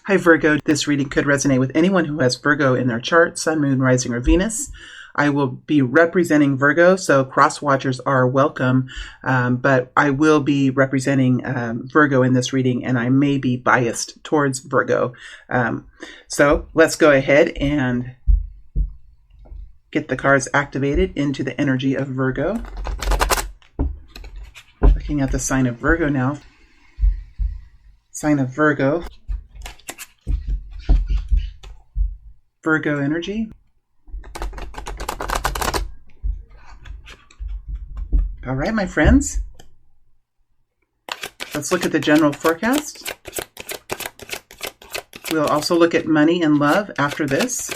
Hi Virgo, this reading could resonate with anyone who has Virgo in their chart, Sun, Moon, Rising, or Venus. I will be representing Virgo, so cross-watchers are welcome, but I will be representing Virgo in this reading, and I may be biased towards Virgo. So let's go ahead and get the cards activated into the energy of Virgo. Looking at the sign of Virgo now. Sign of Virgo. Virgo energy. All right, my friends. Let's look at the general forecast. We'll also look at money and love after this.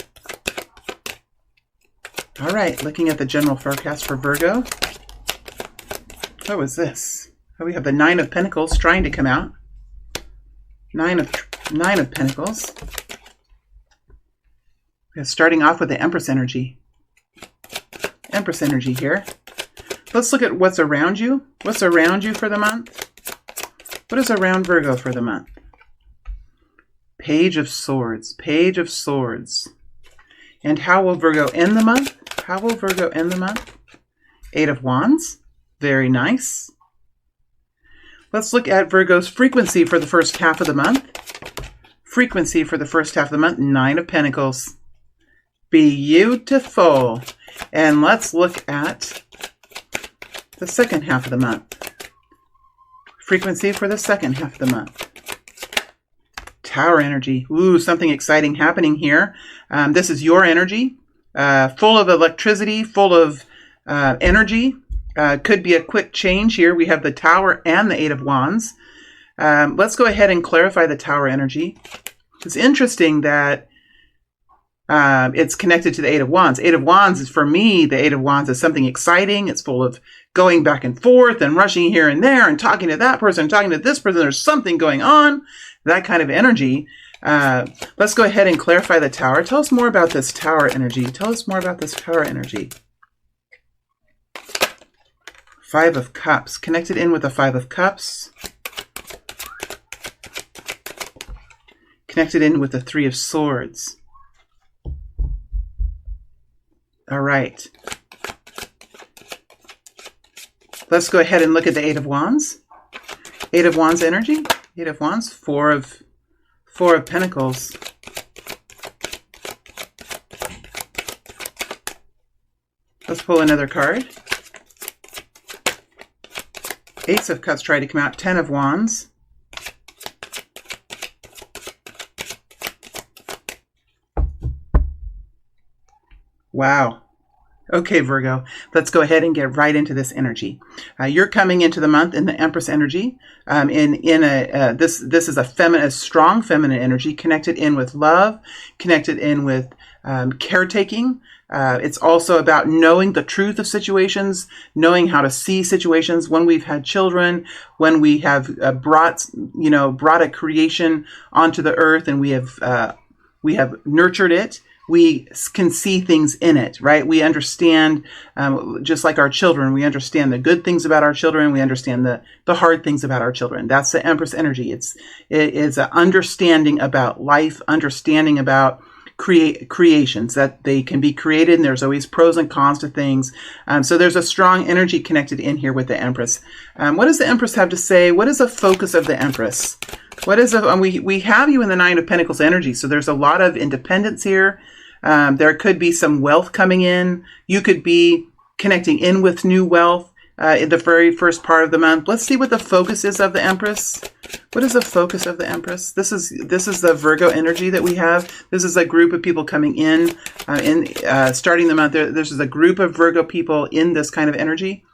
All right, looking at the general forecast for Virgo. What was this? Oh, we have the Nine of Pentacles trying to come out. Nine of Pentacles. We're starting off with the Empress energy. Empress energy here. Let's look at what's around you. What's around you for the month? What is around Virgo for the month? Page of Swords. Page of Swords. And how will Virgo end the month? How will Virgo end the month? Eight of Wands. Very nice. Let's look at Virgo's frequency for the first half of the month. Frequency for the first half of the month. Nine of Pentacles. Beautiful. And let's look at the second half of the month. Frequency for the second half of the month. Tower energy. Ooh, something exciting happening here. This is your energy, full of electricity, full of energy. Could be a quick change here. We have the Tower and the Eight of Wands. Let's go ahead and clarify the Tower energy. It's interesting that it's connected to the Eight of Wands. Eight of Wands is, for me, the Eight of Wands is something exciting. It's full of going back and forth and rushing here and there and talking to that person, talking to this person. There's something going on. That kind of energy. Let's go ahead and clarify the Tower. Tell us more about this Tower energy. Tell us more about this Tower energy. Five of Cups. Connected in with the Five of Cups. Connected in with the Three of Swords. All right. Let's go ahead and look at the Eight of Wands. Eight of Wands energy. Eight of Wands. Four of Pentacles. Let's pull another card. Ace of Cups try to come out. Ten of Wands. Wow. Okay, Virgo, let's go ahead and get right into this energy. You're coming into the month in the Empress energy. This is a strong feminine energy, connected in with love, connected in with caretaking. It's also about knowing the truth of situations, knowing how to see situations. When we've had children, when we have brought a creation onto the earth, and we have nurtured it. We can see things in it, right? We understand, just like our children, we understand the good things about our children. We understand the hard things about our children. That's the Empress energy. It is an understanding about life, understanding about creations, that they can be created, and there's always pros and cons to things. So there's a strong energy connected in here with the Empress. What does the Empress have to say? What is the focus of the Empress? What is we have you in the Nine of Pentacles energy, so there's a lot of independence here. There could be some wealth coming in. You could be connecting in with new wealth in the very first part of the month. Let's see what the focus is of the Empress. What is the focus of the Empress? This is the Virgo energy that we have. This is a group of people coming in, starting the month. This is a group of Virgo people in this kind of energy.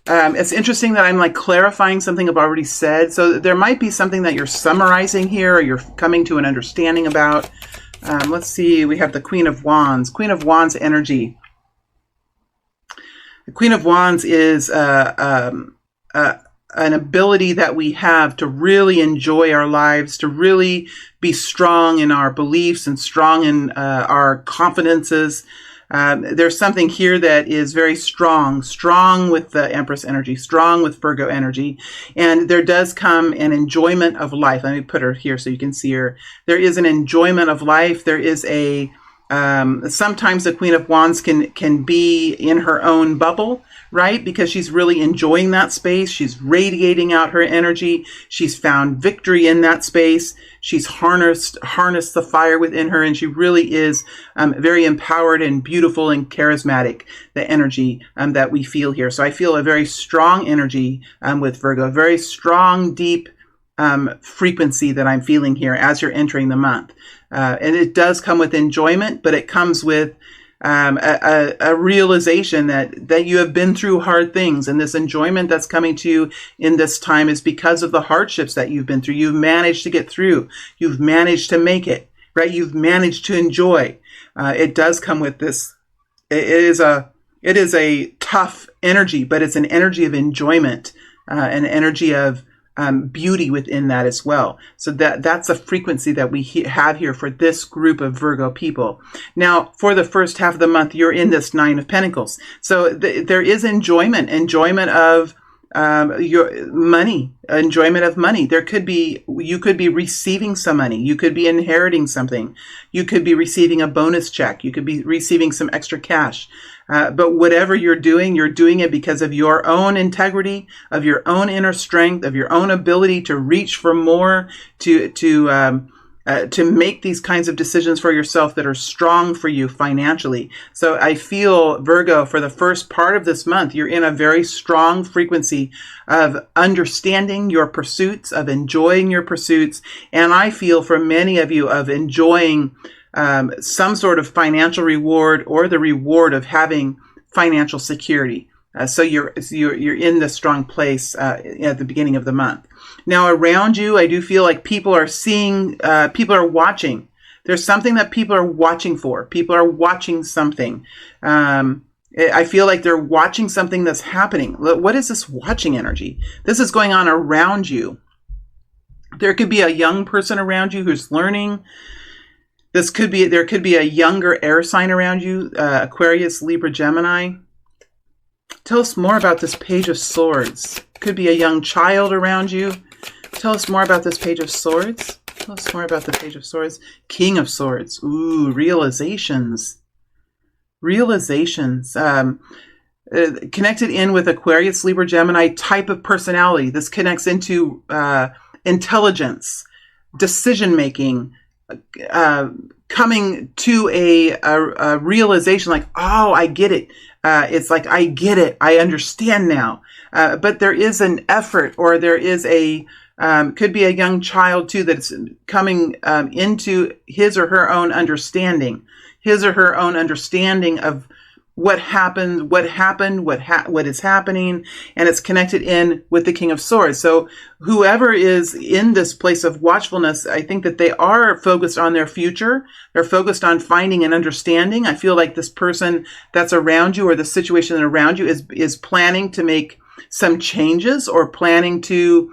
It's interesting that I'm clarifying something I've already said. So there might be something that you're summarizing here, or you're coming to an understanding about. Let's see. We have the Queen of Wands. Queen of Wands energy. The Queen of Wands is an ability that we have to really enjoy our lives, to really be strong in our beliefs and strong in our confidences. There's something here that is very strong with the Empress energy, strong with Virgo energy. And there does come an enjoyment of life. Let me put her here so you can see her. There is an enjoyment of life. There is a, sometimes the Queen of Wands can be in her own bubble, right? Because she's really enjoying that space. She's radiating out her energy. She's found victory in that space. She's harnessed the fire within her, and she really is very empowered and beautiful and charismatic, the energy that we feel here. So I feel a very strong energy with Virgo, a very strong, deep frequency that I'm feeling here as you're entering the month. And it does come with enjoyment, but it comes with a realization that you have been through hard things, and this enjoyment that's coming to you in this time is because of the hardships that you've been through. You've managed to get through. You've managed to make it, right? You've managed to enjoy. It does come with this. It is a tough energy, but it's an energy of enjoyment, an energy of beauty within that as well. So that's a frequency that we have here for this group of Virgo people. Now, for the first half of the month, you're in this Nine of Pentacles. So there is enjoyment of your money, enjoyment of money. You could be receiving some money. You could be inheriting something. You could be receiving a bonus check. You could be receiving some extra cash. But whatever you're doing it because of your own integrity, of your own inner strength, of your own ability to reach for more, to make these kinds of decisions for yourself that are strong for you financially. So I feel, Virgo, for the first part of this month, you're in a very strong frequency of understanding your pursuits, of enjoying your pursuits. And I feel for many of you of enjoying some sort of financial reward or the reward of having financial security. So you're in this strong place at the beginning of the month. Now around you, I do feel like people are watching. There's something that people are watching for. People are watching something. I feel like they're watching something that's happening. What is this watching energy? This is going on around you. There could be a young person around you who's learning. There could be a younger air sign around you, Aquarius, Libra, Gemini. Tell us more about this Page of Swords. Could be a young child around you. Tell us more about this Page of Swords. Tell us more about the Page of Swords. King of Swords. Ooh, realizations. Realizations. Connected in with Aquarius, Libra, Gemini type of personality. This connects into intelligence, decision-making, coming to a realization like, oh, I get it. It's like, I get it. I understand now. But there is an effort, or there is could be a young child too that's coming into his or her own understanding of what happened, what is happening, and it's connected in with the King of Swords. So whoever is in this place of watchfulness, I think that they are focused on their future. They're focused on finding an understanding. I feel like this person that's around you, or the situation around you, is planning to make some changes, or planning to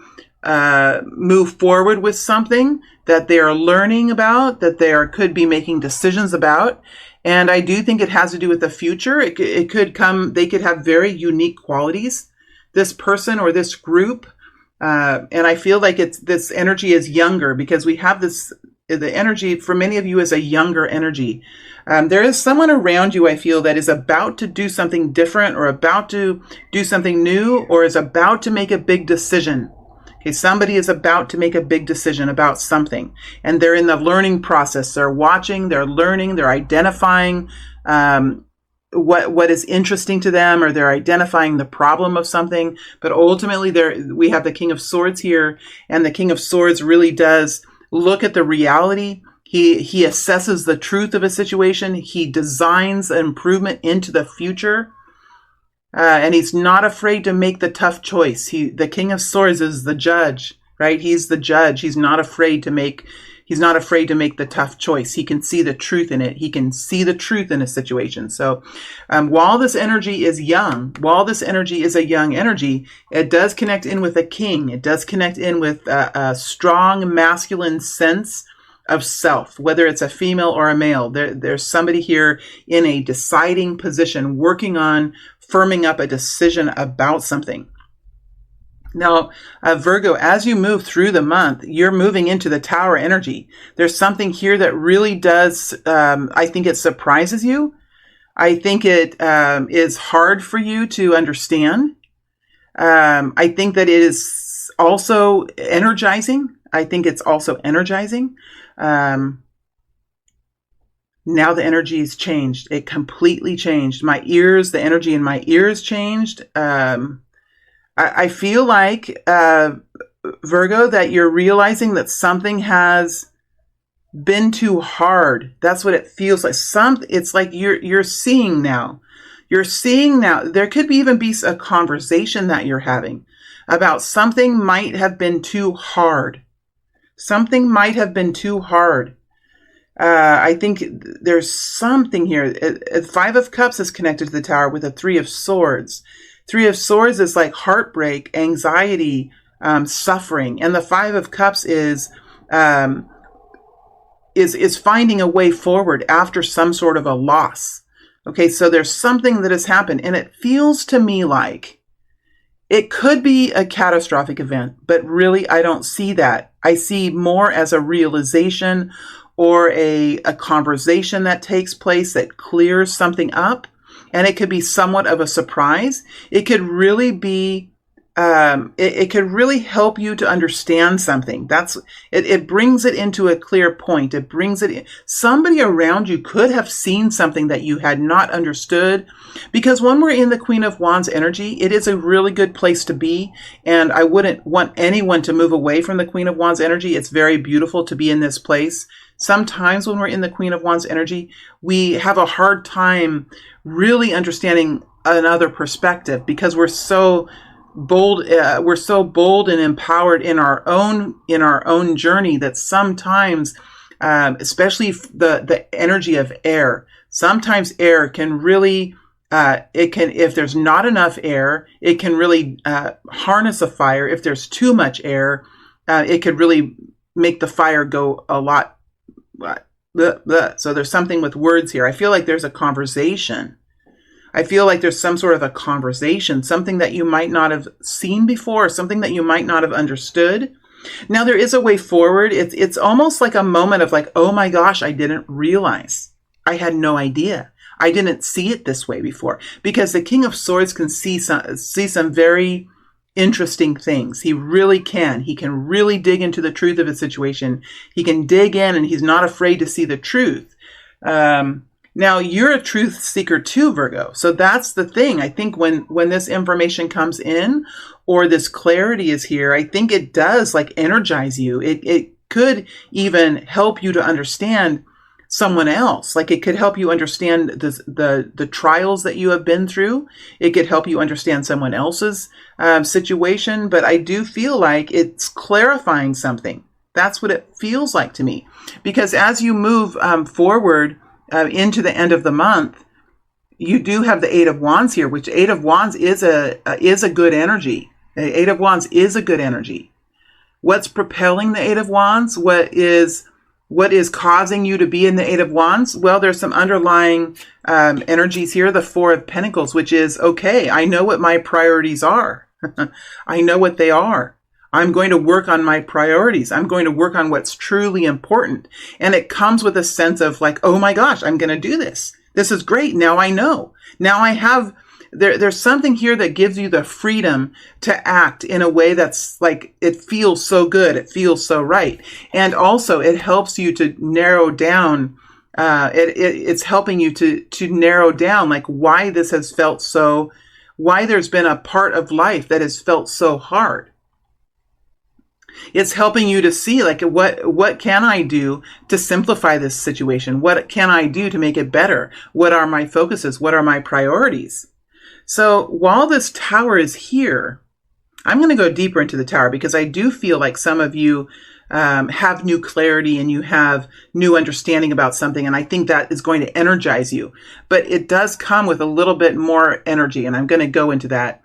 move forward with something that they are learning about, that they could be making decisions about. And I do think it has to do with the future. It could come, they could have very unique qualities, this person or this group. And I feel like this energy is younger, because we have the energy for many of you is a younger energy. There is someone around you, I feel, that is about to do something different, or about to do something new, or is about to make a big decision. Okay, somebody is about to make a big decision about something, and they're in the learning process. They're watching, they're learning, they're identifying what is interesting to them, or they're identifying the problem of something. But ultimately, we have the King of Swords here, and the King of Swords really does look at the reality. He assesses the truth of a situation. He designs an improvement into the future. And he's not afraid to make the tough choice. The King of Swords is the judge, right? He's the judge. He's not afraid to make the tough choice. He can see the truth in it. He can see the truth in a situation. So while this energy is young, a young energy, it does connect in with a king. It does connect in with a strong masculine sense of self, whether it's a female or a male. There's somebody here in a deciding position, working on firming up a decision about something. Now, Virgo, as you move through the month, you're moving into the Tower energy. There's something here that really does, I think it surprises you. I think it is hard for you to understand. I think that it is also energizing. I think it's also energizing. Now the energy has changed. It completely changed. My ears, the energy in my ears changed. I feel like, Virgo, that you're realizing that something has been too hard. That's what it feels like. It's like you're seeing now. You're seeing now. There could even be a conversation that you're having about something might have been too hard. Something might have been too hard. I think there's something here. 5 of Cups is connected to the Tower with a 3 of Swords. 3 of Swords is like heartbreak, anxiety, suffering. And the 5 of Cups is finding a way forward after some sort of a loss. Okay, so there's something that has happened, and it feels to me like it could be a catastrophic event, but really I don't see that. I see more as a realization or a conversation that takes place that clears something up. And it could be somewhat of a surprise. It could really be, it could really help you to understand something. It brings it into a clear point. It brings it in. Somebody around you could have seen something that you had not understood. Because when we're in the Queen of Wands energy, it is a really good place to be. And I wouldn't want anyone to move away from the Queen of Wands energy. It's very beautiful to be in this place. Sometimes when we're in the Queen of Wands energy, we have a hard time really understanding another perspective because we're so bold. We're so bold and empowered in our own journey that sometimes, especially the energy of air, sometimes air can really, if there's not enough air, it can really harness a fire. If there's too much air, it could really make the fire go a lot. So there's something with words here. I feel like there's a conversation. I feel like there's some sort of a conversation, something that you might not have seen before, something that you might not have understood. Now there is a way forward. It's almost like a moment of like, oh my gosh, I didn't realize. I had no idea. I didn't see it this way before. Because the King of Swords can see some very interesting things. He really can. He can really dig into the truth of a situation. He can dig in and he's not afraid to see the truth. Now you're a truth seeker too, Virgo. So that's the thing. I think when this information comes in or this clarity is here, I think it does like energize you. It could even help you to understand someone else. Like it could help you understand the trials that you have been through. It could help you understand someone else's situation. But I do feel like it's clarifying something. That's what it feels like to me. Because as you move forward into the end of the month, you do have the 8 of Wands here, which 8 of Wands is a good energy. The 8 of Wands is a good energy. What's propelling the 8 of Wands? What is causing you to be in the 8 of Wands? Well, there's some underlying energies here. The 4 of Pentacles, which is, okay, I know what my priorities are. I know what they are. I'm going to work on my priorities. I'm going to work on what's truly important. And it comes with a sense of like, oh my gosh, I'm going to do this. This is great. Now I know. Now I have, there's something here that gives you the freedom to act in a way that's like, it feels so good. It feels so right. And also it helps you to narrow down, it's helping you to narrow down like why this has felt so, why there's been a part of life that has felt so hard. It's helping you to see like what can I do to simplify this situation? What can I do to make it better? What are my focuses? What are my priorities? So while this Tower is here, I'm going to go deeper into the Tower because I do feel like some of you have new clarity and you have new understanding about something. And I think that is going to energize you. But it does come with a little bit more energy. And I'm going to go into that.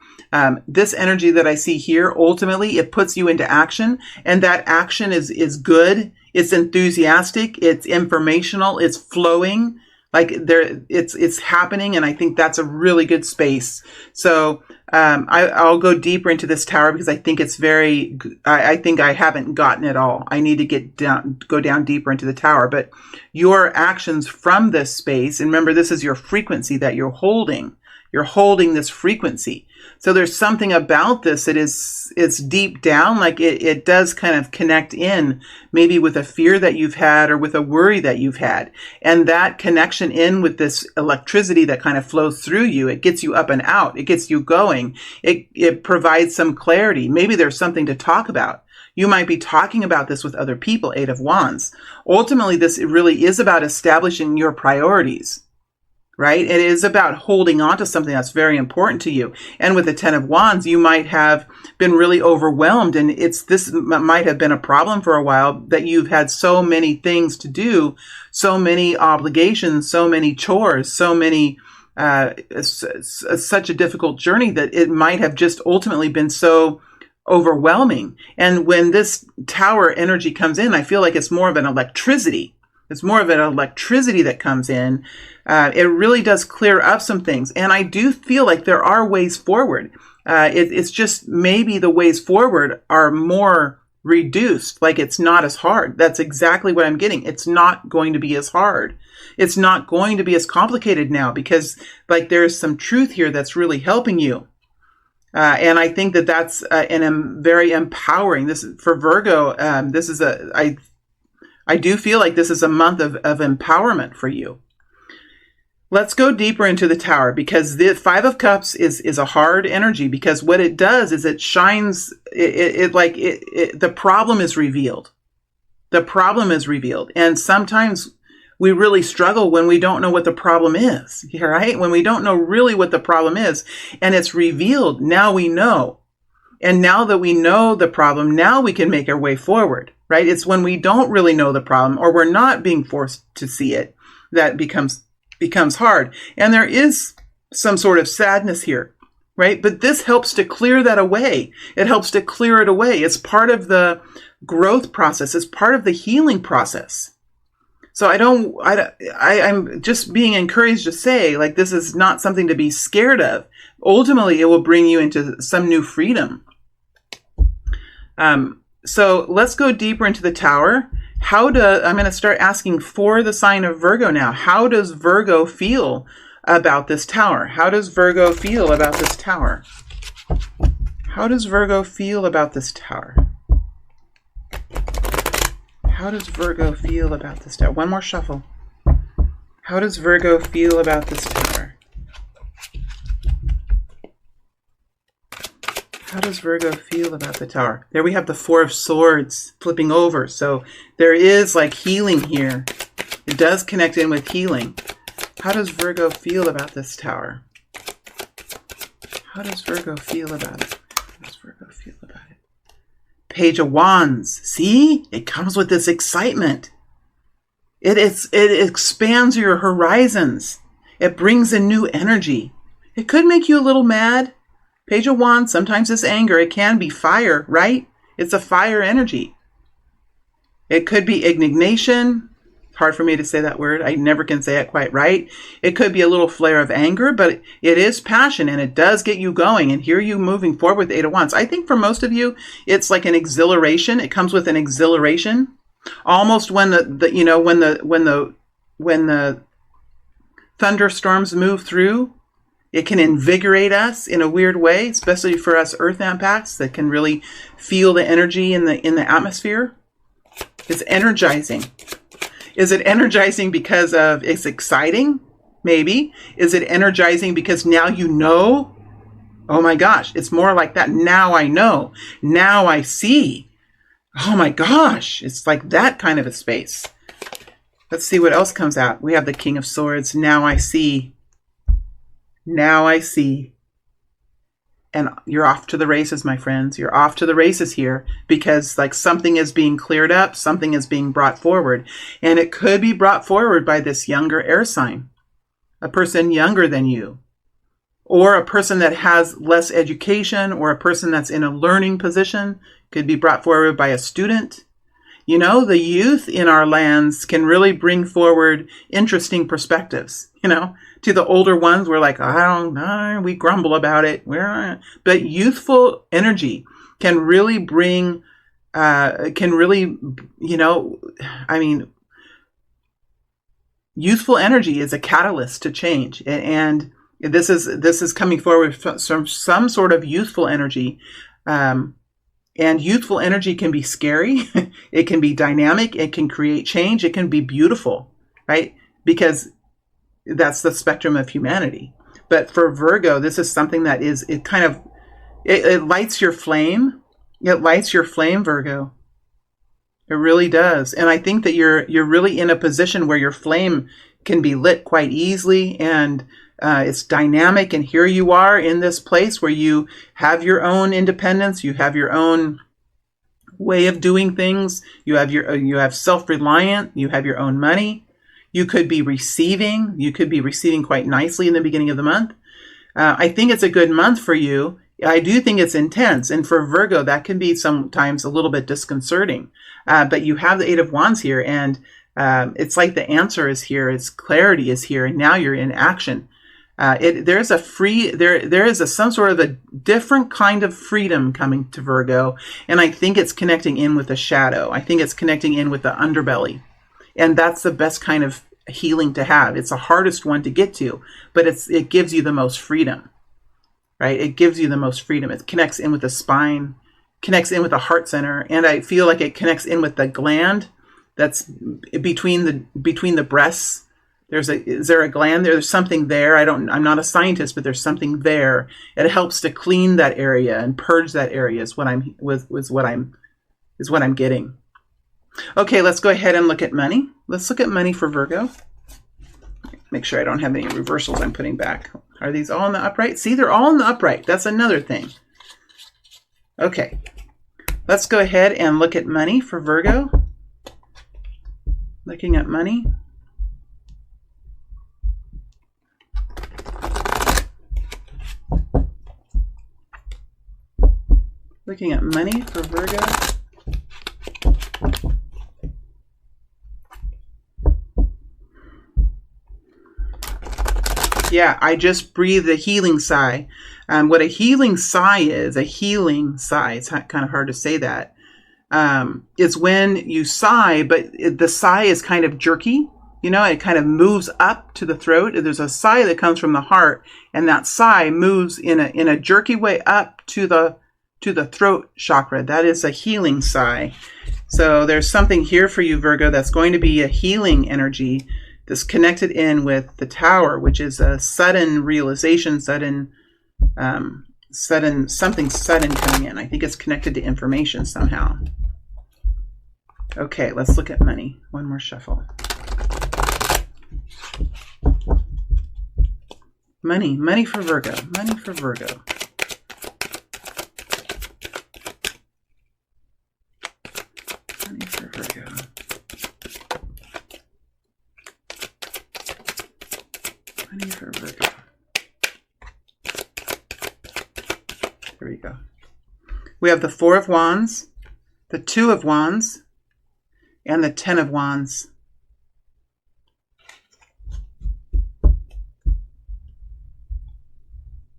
This energy that I see here, ultimately, it puts you into action. And that action is good. It's enthusiastic. It's informational. It's flowing. Like it's happening, and I think that's a really good space. So I'll go deeper into this tower because I think it's very. I think I haven't gotten it all. I need to go down deeper into the tower. But your actions from this space, and remember, this is your frequency that you're holding. You're holding this frequency. So there's something about this that it's deep down, like it does kind of connect in maybe with a fear that you've had or with a worry that you've had. And that connection in with this electricity that kind of flows through you, it gets you up and out. It gets you going. It provides some clarity. Maybe there's something to talk about. You might be talking about this with other people, Eight of Wands. Ultimately, this really is about establishing your priorities. Right? It is about holding on to something that's very important to you. And with the Ten of Wands, you might have been really overwhelmed, and this might have been a problem for a while, that you've had so many things to do, so many obligations, so many chores, so many such a difficult journey that it might have just ultimately been so overwhelming. And when this tower energy comes in, I feel like it's more of an electricity. It's more of an electricity that comes in. It really does clear up some things. And I do feel like there are ways forward. It's just maybe the ways forward are more reduced. Like it's not as hard. That's exactly what I'm getting. It's not going to be as hard. It's not going to be as complicated now because like there's some truth here that's really helping you. And I think that that's very empowering. This for Virgo. I do feel like this is a month of empowerment for you. Let's go deeper into the tower because the Five of Cups is a hard energy because what it does is it shines, the problem is revealed. The problem is revealed. And sometimes we really struggle when we don't know what the problem is, right? When we don't know really what the problem is and it's revealed, now we know. And now that we know the problem, now we can make our way forward. Right? It's when we don't really know the problem or we're not being forced to see it that becomes hard. And there is some sort of sadness here, right? But this helps to clear that away. It helps to clear it away. It's part of the growth process. It's part of the healing process. So I'm just being encouraged to say, like, this is not something to be scared of. Ultimately, it will bring you into some new freedom. So let's go deeper into the tower. I'm going to start asking for the sign of Virgo now. How does Virgo feel about this tower? How does Virgo feel about this tower? How does Virgo feel about this tower? How does Virgo feel about this tower? One more shuffle. How does Virgo feel about this tower? How does Virgo feel about the tower? There we have the Four of Swords flipping over. So there is like healing here. It does connect in with healing. How does Virgo feel about this tower? How does Virgo feel about it? How does Virgo feel about it? Page of Wands. See? It comes with this excitement. It expands your horizons. It brings in new energy. It could make you a little mad. Page of Wands, sometimes it's anger. It can be fire, right? It's a fire energy. It could be indignation. Hard for me to say that word. I never can say it quite right. It could be a little flare of anger, but it is passion and it does get you going. And here you moving forward with Eight of Wands. I think for most of you, it's like an exhilaration. It comes with an exhilaration. Almost when the thunderstorms move through, it can invigorate us in a weird way, especially for us earth empaths that can really feel the energy in the atmosphere. It's energizing. Is it energizing because it's exciting? Maybe. Is it energizing because now you know? Oh my gosh, it's more like that. Now I know. Now I see. Oh my gosh, it's like that kind of a space. Let's see what else comes out. We have the King of Swords. Now I see. Now I see. And you're off to the races, my friends. You're off to the races here because like something is being cleared up. Something is being brought forward. And it could be brought forward by this younger air sign. A person younger than you. Or a person that has less education or a person that's in a learning position. Could be brought forward by a student. You know, the youth in our lands can really bring forward interesting perspectives. You know, to the older ones, we're like, I don't know, we grumble about it. But youthful energy can really bring, you know, I mean, youthful energy is a catalyst to change, and this is coming forward from some sort of youthful energy, and youthful energy can be scary, it can be dynamic, it can create change, it can be beautiful, right? Because that's the spectrum of humanity. But for Virgo, this is something that it lights your flame. It lights your flame, Virgo. It really does. And I think that you're really in a position where your flame can be lit quite easily, and it's dynamic. And here you are in this place where you have your own independence, you have your own way of doing things, you have self-reliant, you have your own money. You could be receiving quite nicely in the beginning of the month. I think it's a good month for you. I do think it's intense, and for Virgo, that can be sometimes a little bit disconcerting. But you have the Eight of Wands here, and it's like the answer is here, its clarity is here, and now you're in action. There is some sort of a different kind of freedom coming to Virgo, and I think it's connecting in with the shadow. I think it's connecting in with the underbelly, and that's the best kind of healing to have. It's the hardest one to get to, but it gives you the most freedom. Right? It gives you the most freedom. It connects in with the spine, connects in with the heart center, and I feel like it connects in with the gland that's between the breasts. Is there a gland there? There's something there. I'm not a scientist, but there's something there. It helps to clean that area and purge that area is what I'm getting. Okay, let's go ahead and look at money. Let's look at money for Virgo. Make sure I don't have any reversals I'm putting back. Are these all in the upright? See, they're all in the upright. That's another thing. Okay, let's go ahead and look at money for Virgo. Looking at money. Looking at money for Virgo. Yeah, I just breathed a healing sigh. What a healing sigh is, it's kind of hard to say that. It's when you sigh, but the sigh is kind of jerky. You know, it kind of moves up to the throat. There's a sigh that comes from the heart, and that sigh moves in a jerky way up to the throat chakra. That is a healing sigh. So there's something here for you, Virgo, that's going to be a healing energy. This connected in with the Tower, which is a sudden realization, something sudden coming in. I think it's connected to information somehow. Okay, let's look at money. One more shuffle. Money for Virgo. Money for Virgo. Money for Virgo. Money for Virgo. Here we go. We have the Four of Wands, the Two of Wands, and the Ten of Wands.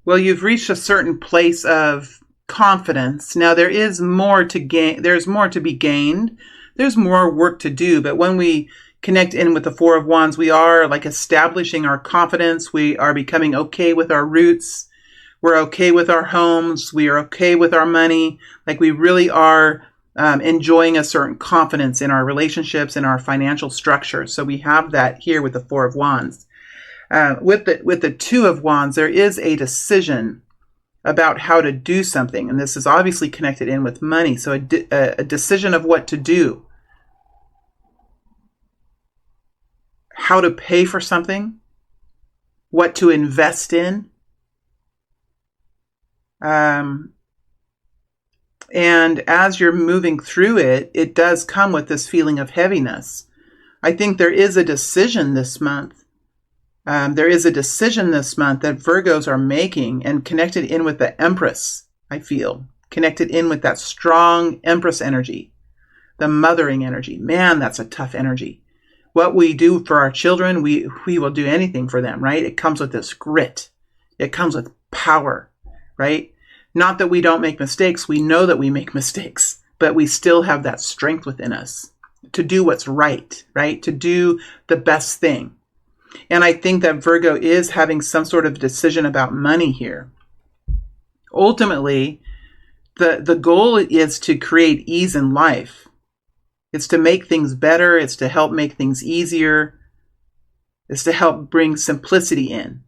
Well, you've reached a certain place of confidence. Now there is more to gain. There's more to be gained. There's more work to do. But when we connect in with the Four of Wands, we are like establishing our confidence. We are becoming okay with our roots. We're okay with our homes. We are okay with our money. Like we really are enjoying a certain confidence in our relationships, in our financial structure. So we have that here with the Four of Wands. With the Two of Wands, there is a decision about how to do something. And this is obviously connected in with money. So a decision of what to do. How to pay for something. What to invest in. And as you're moving through it, it does come with this feeling of heaviness. I think there is a decision this month. There is a decision this month that Virgos are making, and connected in with the Empress, I feel. Connected in with that strong Empress energy. The mothering energy. Man, that's a tough energy. What we do for our children, we will do anything for them, right? It comes with this grit. It comes with power, right? Not that we don't make mistakes. We know that we make mistakes, but we still have that strength within us to do what's right, right? To do the best thing. And I think that Virgo is having some sort of decision about money here. Ultimately, the goal is to create ease in life. It's to make things better. It's to help make things easier. It's to help bring simplicity in.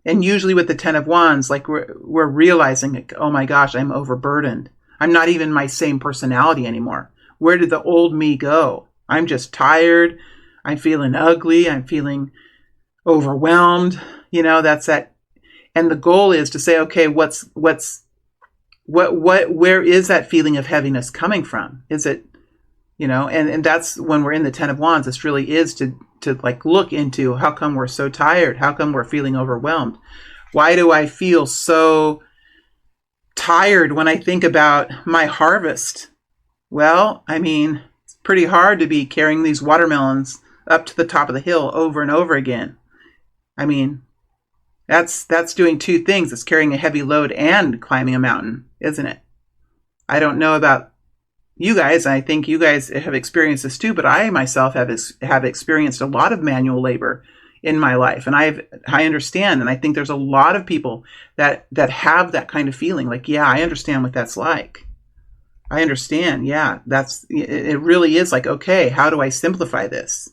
And usually with the Ten of Wands, like we're realizing, like, oh my gosh, I'm overburdened. I'm not even my same personality anymore. Where did the old me go? I'm just tired. I'm feeling ugly. I'm feeling overwhelmed. You know, that's that. And the goal is to say, okay, where is that feeling of heaviness coming from? Is it, you know, and that's when we're in the Ten of Wands. This really is to like look into how come we're so tired? How come we're feeling overwhelmed? Why do I feel so tired when I think about my harvest? Well, I mean, it's pretty hard to be carrying these watermelons up to the top of the hill over and over again. I mean, that's doing two things. It's carrying a heavy load and climbing a mountain, isn't it? I don't know about you guys. I think you guys have experienced this too, but I myself have experienced a lot of manual labor in my life, and I understand, and I think there's a lot of people that have that kind of feeling. Like, yeah, I understand what that's like. I understand. Yeah, it really is like, okay, how do I simplify this?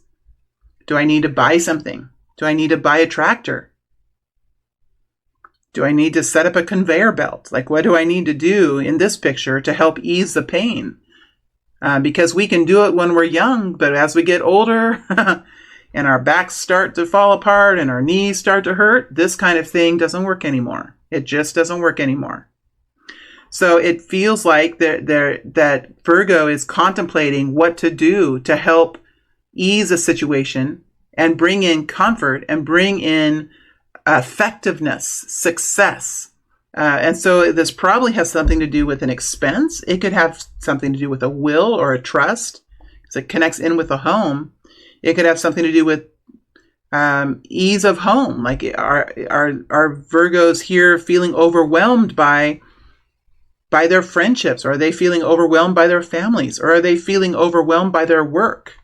Do I need to buy something? Do I need to buy a tractor? Do I need to set up a conveyor belt? Like, what do I need to do in this picture to help ease the pain? Because we can do it when we're young, but as we get older and our backs start to fall apart and our knees start to hurt, this kind of thing doesn't work anymore. It just doesn't work anymore. So it feels like that Virgo is contemplating what to do to help ease a situation and bring in comfort and bring in effectiveness, success. And so this probably has something to do with an expense. It could have something to do with a will or a trust, because it connects in with a home. It could have something to do with ease of home. Like, are Virgos here feeling overwhelmed by their friendships? Or are they feeling overwhelmed by their families? Or are they feeling overwhelmed by their work?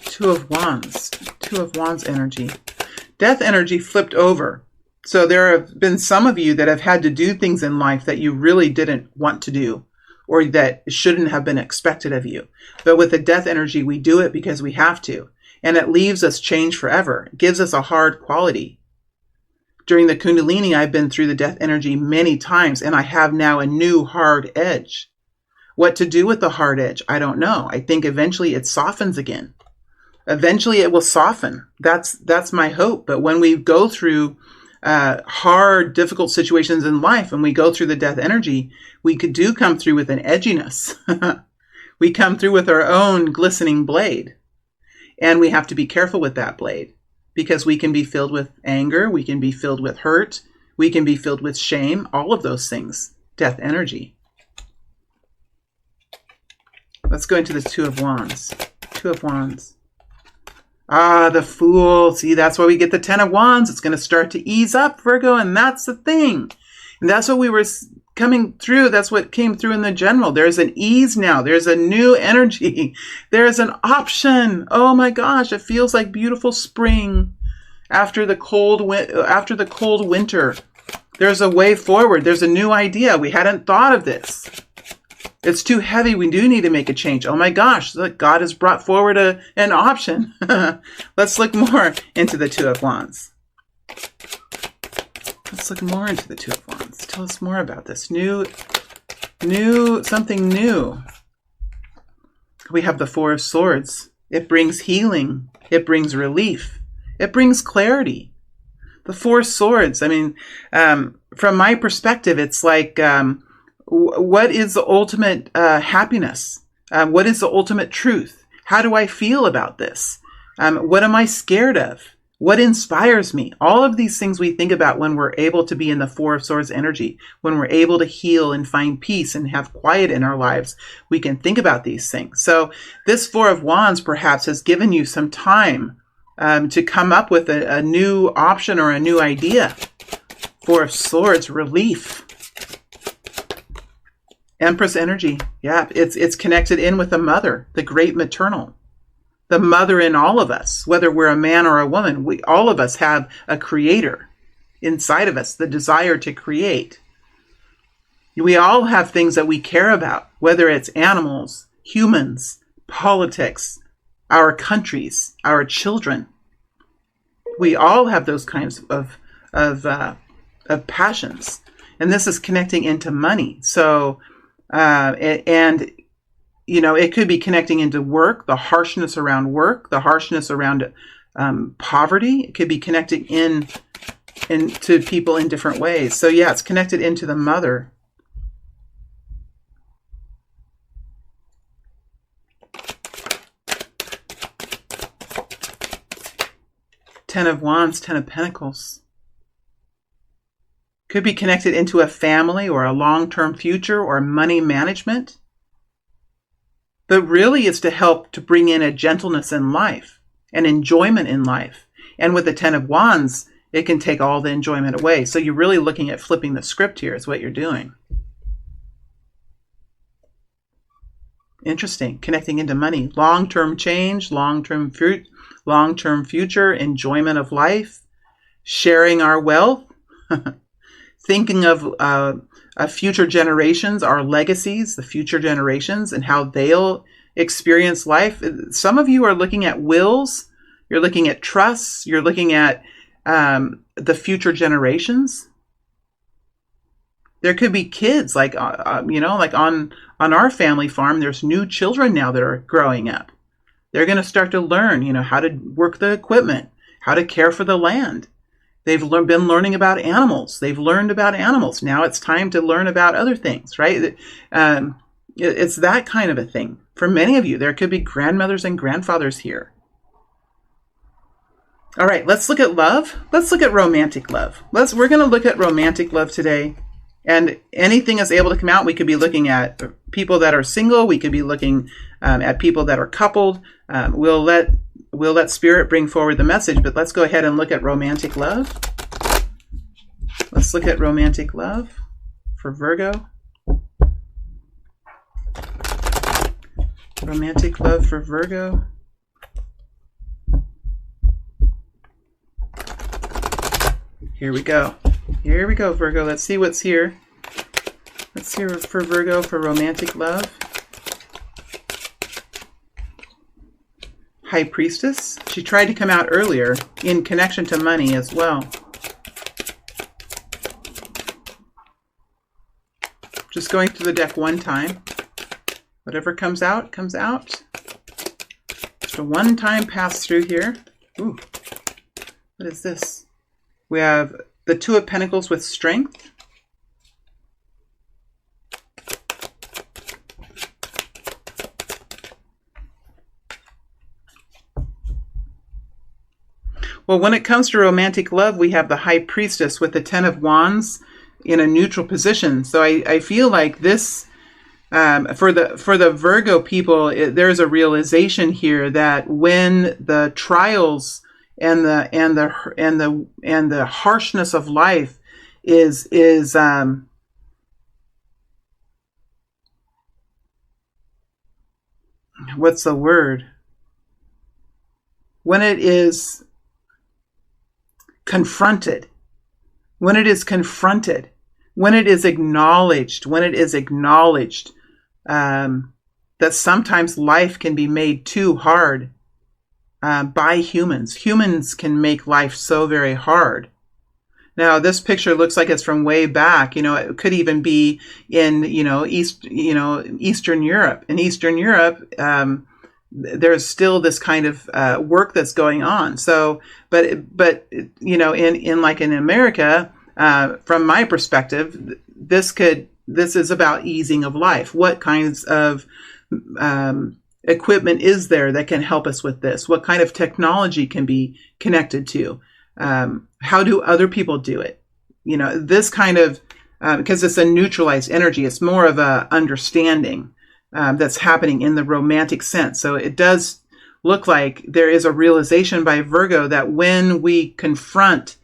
Two of Wands energy. Death energy flipped over. So there have been some of you that have had to do things in life that you really didn't want to do, or that shouldn't have been expected of you. But with the death energy, we do it because we have to. And it leaves us changed forever. It gives us a hard quality. During the Kundalini, I've been through the death energy many times, and I have now a new hard edge. What to do with the hard edge? I don't know. I think eventually it softens again. Eventually it will soften. That's my hope. But when we go through hard, difficult situations in life, and we go through the death energy, we do come through with an edginess. We come through with our own glistening blade. And we have to be careful with that blade, because we can be filled with anger. We can be filled with hurt. We can be filled with shame. All of those things. Death energy. Let's go into the Two of Wands. Two of Wands. Ah, the Fool. See, that's why we get the Ten of Wands. It's going to start to ease up, Virgo, and that's the thing. And that's what we were coming through. That's what came through in the general. There's an ease now. There's a new energy. There's an option. Oh my gosh, it feels like beautiful spring after the cold winter. There's a way forward. There's a new idea. We hadn't thought of this. It's too heavy. We do need to make a change. Oh my gosh, look, God has brought forward an option. Let's look more into the Two of Wands. Let's look more into the Two of Wands. Tell us more about this. Something new. We have the Four of Swords. It brings healing. It brings relief. It brings clarity. The Four of Swords. I mean, from my perspective, it's like, what is the ultimate happiness? What is the ultimate truth? How do I feel about this? What am I scared of? What inspires me? All of these things we think about when we're able to be in the Four of Swords energy, when we're able to heal and find peace and have quiet in our lives, we can think about these things. So this Four of Wands perhaps has given you some time to come up with a new option or a new idea. Four of Swords, relief. Empress energy. Yeah, it's connected in with the mother, the great maternal. The mother in all of us, whether we're a man or a woman, all of us have a creator inside of us, the desire to create. We all have things that we care about, whether it's animals, humans, politics, our countries, our children. We all have those kinds of passions. And this is connecting into money. So, it could be connecting into work, the harshness around work, the harshness around poverty. It could be connecting into people in different ways. So yeah, it's connected into the mother. Ten of Wands, Ten of Pentacles. Could be connected into a family or a long-term future or money management. But really it's to help to bring in a gentleness in life, an enjoyment in life. And with the Ten of Wands, it can take all the enjoyment away. So you're really looking at flipping the script here is what you're doing. Interesting. Connecting into money. Long-term change, long-term future, enjoyment of life, sharing our wealth, thinking of future generations, our legacies, the future generations, and how they'll experience life. Some of you are looking at wills, you're looking at trusts, you're looking at the future generations. There could be kids, like on our family farm, there's new children now that are growing up. They're going to start to learn, how to work the equipment, how to care for the land. They've been learning about animals. They've learned about animals. Now it's time to learn about other things, right? It's that kind of a thing. For many of you, there could be grandmothers and grandfathers here. All right, let's look at love. Let's look at romantic love. We're going to look at romantic love today. And anything is able to come out. We could be looking at people that are single. We could be looking at people that are coupled. We'll let Spirit bring forward the message, but let's go ahead and look at romantic love. Let's look at romantic love for Virgo. Romantic love for Virgo. Here we go. Here we go, Virgo. Let's see what's here. Let's hear for Virgo for romantic love. High Priestess. She tried to come out earlier in connection to money as well. Just going through the deck one time. Whatever comes out, comes out. Just a one-time pass through here. Ooh, what is this? We have the Two of Pentacles with strength. Well, when it comes to romantic love, we have the High Priestess with the Ten of Wands in a neutral position. So I feel like this, for the Virgo people, there's a realization here that when the trials and the harshness of life is what's the word? When it is confronted, when it is acknowledged, that sometimes life can be made too hard by humans. Humans can make life so very hard. Now, this picture looks like it's from way back. It could even be in Eastern Europe. In Eastern Europe, there's still this kind of work that's going on. So, but in America, from my perspective, this is about easing of life. What kinds of equipment is there that can help us with this? What kind of technology can be connected to? How do other people do it? You know, this kind of, because it's a neutralized energy, it's more of a understanding that's happening in the romantic sense. So it does look like there is a realization by Virgo that when we confront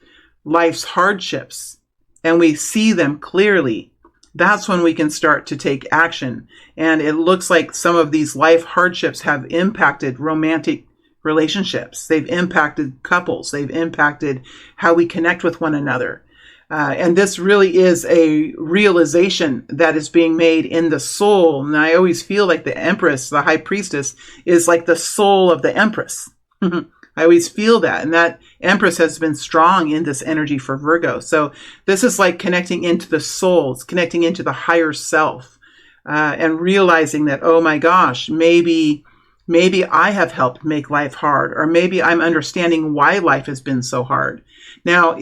life's hardships and we see them clearly, that's when we can start to take action. And it looks like some of these life hardships have impacted romantic relationships. They've impacted couples. They've impacted how we connect with one another. And this really is a realization that is being made in the soul. And I always feel like the Empress, the High Priestess, is like the soul of the Empress. I always feel that. And that Empress has been strong in this energy for Virgo. So this is like connecting into the soul. It's connecting into the higher self and realizing that, oh my gosh, maybe I have helped make life hard, or maybe I'm understanding why life has been so hard. Now,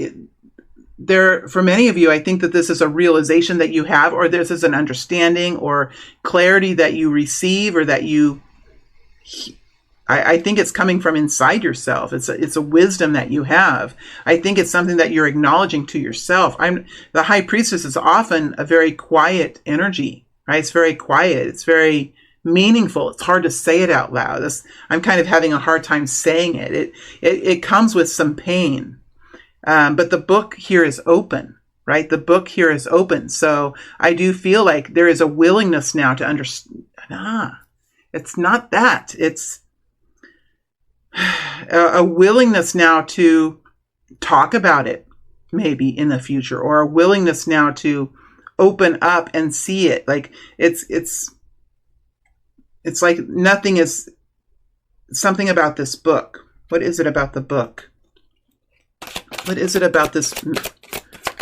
for many of you, I think that this is a realization that you have, or this is an understanding or clarity that you receive, or that I think it's coming from inside yourself. It's a wisdom that you have. I think it's something that you're acknowledging to yourself. The High Priestess is often a very quiet energy, right? It's very quiet. It's very meaningful. It's hard to say it out loud. I'm kind of having a hard time saying it. It comes with some pain. But the book here is open, right? The book here is open. So I do feel like there is a willingness now to understand. It's not that. It's a willingness now to talk about it, maybe in the future, or a willingness now to open up and see it. Like it's like nothing is something about this book. What is it about the book? What is it about this?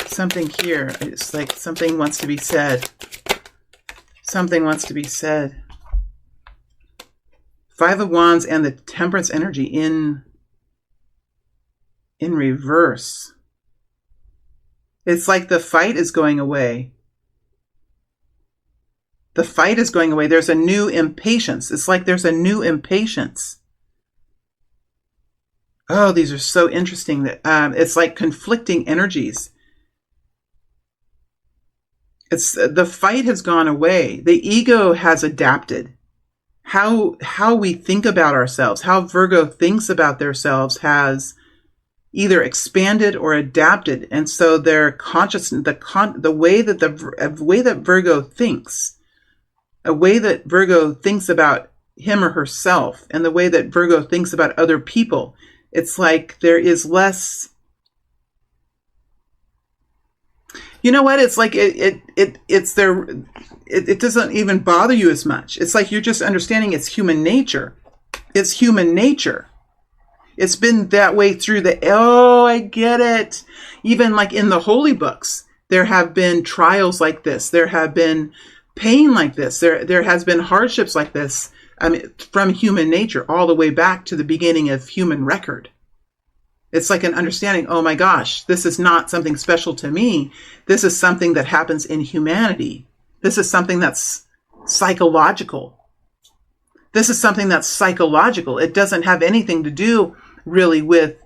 Something here. It's like something wants to be said. Something wants to be said. Five of Wands and the Temperance energy in reverse. It's like the fight is going away. The fight is going away. There's a new impatience. It's like there's a new impatience. Oh, these are so interesting. That it's like conflicting energies. The fight has gone away. The ego has adapted. How we think about ourselves, how Virgo thinks about themselves has either expanded or adapted, and so their consciousness, the way that Virgo thinks, a way that Virgo thinks about him or herself, and the way that Virgo thinks about other people. It's like there is less, you know what? It's like it's there. It doesn't even bother you as much. It's like you're just understanding it's human nature. It's human nature. It's been that way through I get it. Even like in the holy books, there have been trials like this. There have been pain like this. There has been hardships like this. I mean, from human nature all the way back to the beginning of human record. It's like an understanding, oh my gosh, this is not something special to me. This is something that happens in humanity. This is something that's psychological. This is something that's psychological. It doesn't have anything to do really with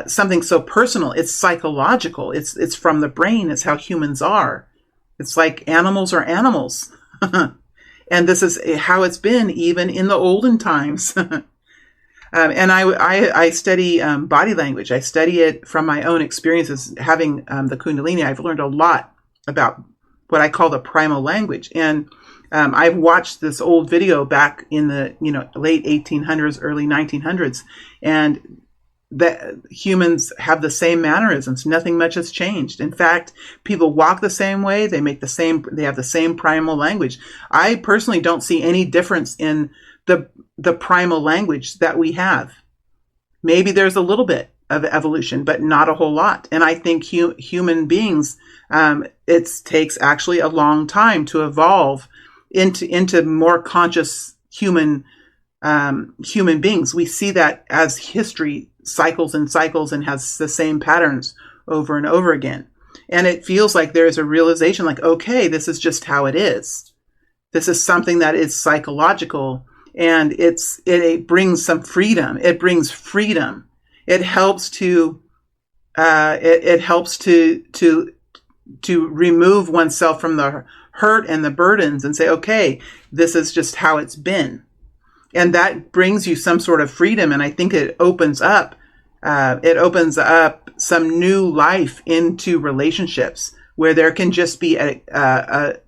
something so personal. It's psychological. It's from the brain. It's how humans are. It's like animals are animals. And this is how it's been even in the olden times. And I study body language. I study it from my own experiences. Having the Kundalini, I've learned a lot about what I call the primal language. And I've watched this old video back in the late 1800s, early 1900s, and that humans have the same mannerisms. Nothing much has changed. In fact, people walk the same way. They have the same primal language. I personally don't see any difference in the primal language that we have. Maybe there's a little bit of evolution, but not a whole lot. And I think human beings, it takes actually a long time to evolve into more conscious human beings. We see that as history cycles and cycles and has the same patterns over and over again. And it feels like there is a realization like, okay, this is just how it is. This is something that is psychological. and it brings some freedom. It brings freedom. It helps to to remove oneself from the hurt and the burdens and say, okay, this is just how it's been. And that brings you some sort of freedom. And I think it opens up some new life into relationships where there can just be I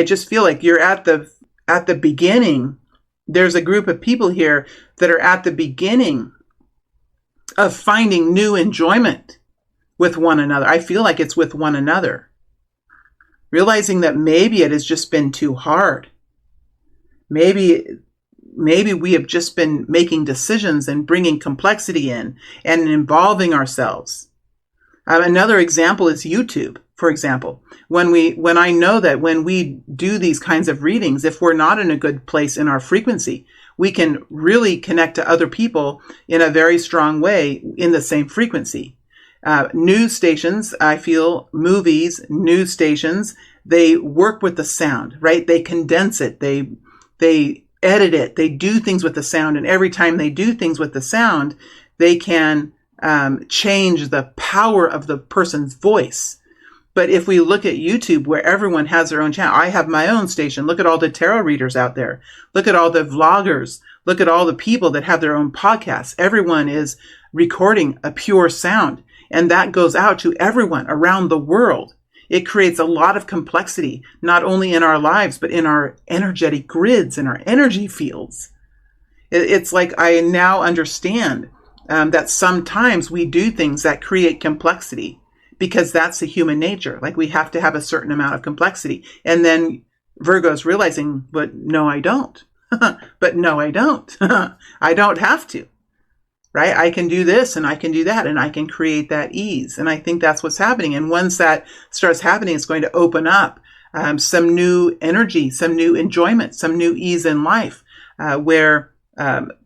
just feel like you're at the beginning. There's a group of people here that are at the beginning of finding new enjoyment with one another. I feel like it's with one another. Realizing that maybe it has just been too hard. Maybe we have just been making decisions and bringing complexity in and involving ourselves. Another example is YouTube, for example. When I know that when we do these kinds of readings, if we're not in a good place in our frequency, we can really connect to other people in a very strong way in the same frequency. News stations, I feel, movies, news stations, they work with the sound, right? They condense it. They edit it. They do things with the sound. And every time they do things with the sound, they can change the power of the person's voice. But if we look at YouTube, where everyone has their own channel, I have my own station. Look at all the tarot readers out there. Look at all the vloggers. Look at all the people that have their own podcasts. Everyone is recording a pure sound. And that goes out to everyone around the world. It creates a lot of complexity, not only in our lives, but in our energetic grids, in our energy fields. It's like I now understand that sometimes we do things that create complexity because that's the human nature. Like we have to have a certain amount of complexity. And then Virgo's realizing, but no, I don't. But no, I don't. I don't have to. Right? I can do this and I can do that and I can create that ease. And I think that's what's happening. And once that starts happening, it's going to open up some new energy, some new enjoyment, some new ease in life, where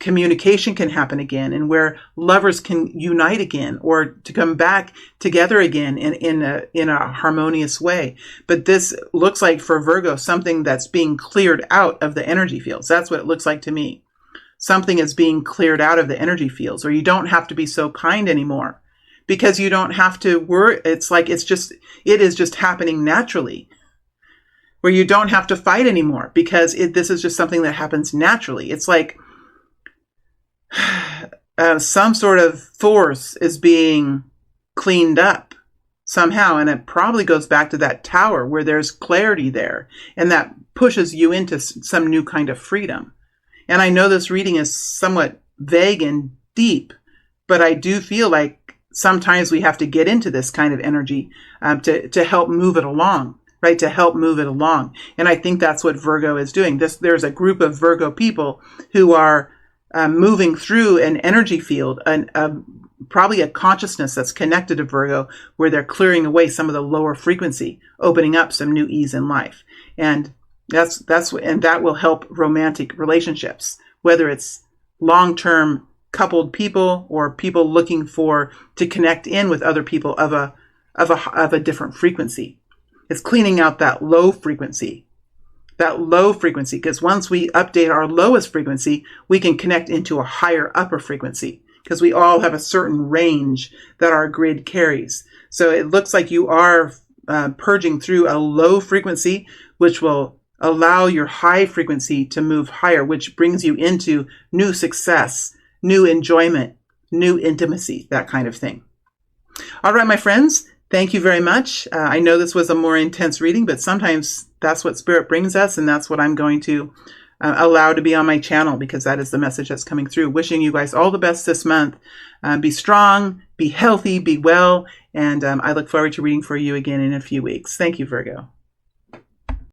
communication can happen again and where lovers can unite again or to come back together again in a harmonious way. But this looks like for Virgo, something that's being cleared out of the energy fields. That's what it looks like to me. Something is being cleared out of the energy fields, or you don't have to be so kind anymore because you don't have to worry. It's like it is just happening naturally, where you don't have to fight anymore because this is just something that happens naturally. It's like some sort of force is being cleaned up somehow, and it probably goes back to that tower where there's clarity there, and that pushes you into some new kind of freedom. And I know this reading is somewhat vague and deep, but I do feel like sometimes we have to get into this kind of energy to help move it along, right? To help move it along. And I think that's what Virgo is doing. There's a group of Virgo people who are moving through an energy field, probably a consciousness that's connected to Virgo, where they're clearing away some of the lower frequency, opening up some new ease in life. And that will help romantic relationships, whether it's long-term coupled people or people looking to connect in with other people of a different frequency. It's cleaning out that low frequency, because once we update our lowest frequency, we can connect into a higher upper frequency, because we all have a certain range that our grid carries. So it looks like you are purging through a low frequency, which will allow your high frequency to move higher, which brings you into new success, new enjoyment, new intimacy, that kind of thing. All right, my friends, thank you very much. I know this was a more intense reading, but sometimes that's what Spirit brings us, and that's what I'm going to allow to be on my channel, because that is the message that's coming through. Wishing you guys all the best this month. Be strong, be healthy, be well, and I look forward to reading for you again in a few weeks. Thank you, Virgo.